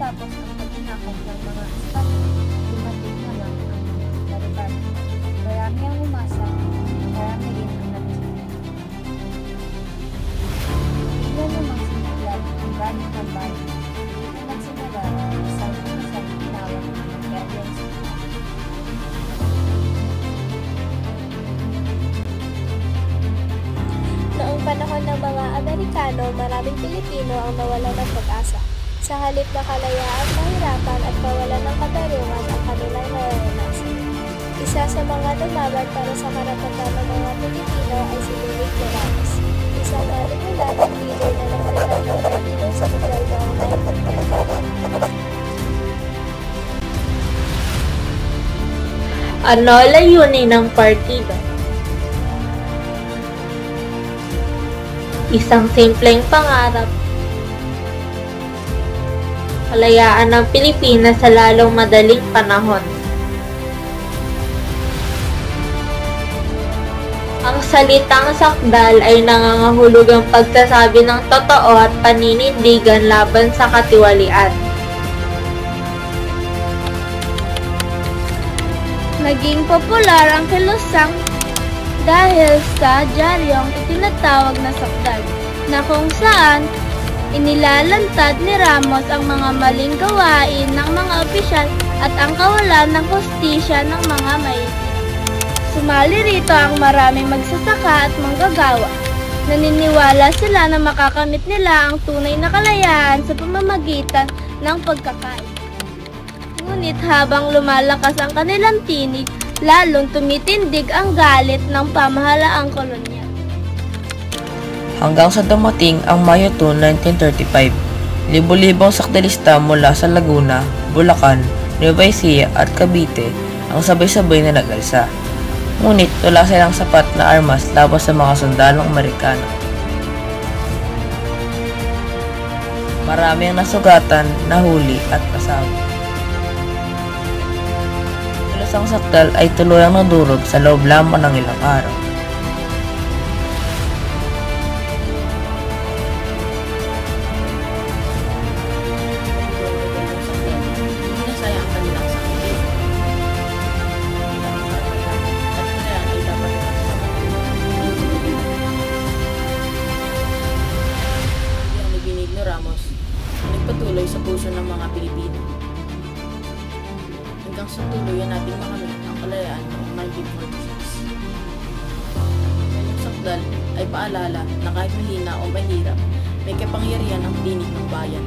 matapos ang paginakot ng mga Espanyol, dumating naman ang mga Taliban. Marami ang umasa, marami rin ang nagsimula. Bigla namang siniglat ang galing ng bayan. Dito nagsimula ang isang tinawag ng rebellion. Noong panahon ng mga Amerikano, maraming Pilipino ang nawalan ng pag-asa. Sa halip na kalayaan, kahirapan at kawalan ng katarungan ang kanilang nararanasan. Isa sa mga lumaban para sa karapatan ng mga Pilipino ay si Benito Ramos, isang reguladong leader na nagtatag ng Partido Sentral noong 1930. Ano layunin ng partido? Isang simpleng pangarap. Kalayaan ng Pilipinas sa lalong madaling panahon. Ang salitang sakdal ay nangangahulugang pagsasabi ng totoo at paninindigan laban sa katiwalian. Naging popular ang kilusang dahil sa dyaryong itinatawag na sakdal, na kung saan inilalantad ni Ramos ang mga maling gawain ng mga opisyal at ang kawalan ng hustisya ng mga maitim. Sumali rito ang maraming magsasaka at manggagawa. Naniniwala sila na makakamit nila ang tunay na kalayaan sa pamamagitan ng pagkakain. Ngunit habang lumalakas ang kanilang tinig, lalong tumitindig ang galit ng pamahalaang kolonyal. Hanggang sa dumating ang Mayo 2, 1935, libo-libong sakdalista mula sa Laguna, Bulacan, Nueva Ecija at Cavite ang sabay-sabay na nag-alsa. Ngunit wala silang sapat na armas laban sa mga sundalong Amerikano. Marami ang nasugatan, nahuli at nasawi. Ang sakdal ay tuluyang nadurog sa loob lamang ng ilang araw. Benito Ramos nagpatuloy sa puso ng mga Pilipino. Hanggang sa tuluyan nating makamit ang kalayaan noong 1946. Ngayong sakdal ay paalala na kahit mahina o mahirap, may kapangyarihan ang tinig ng bayan.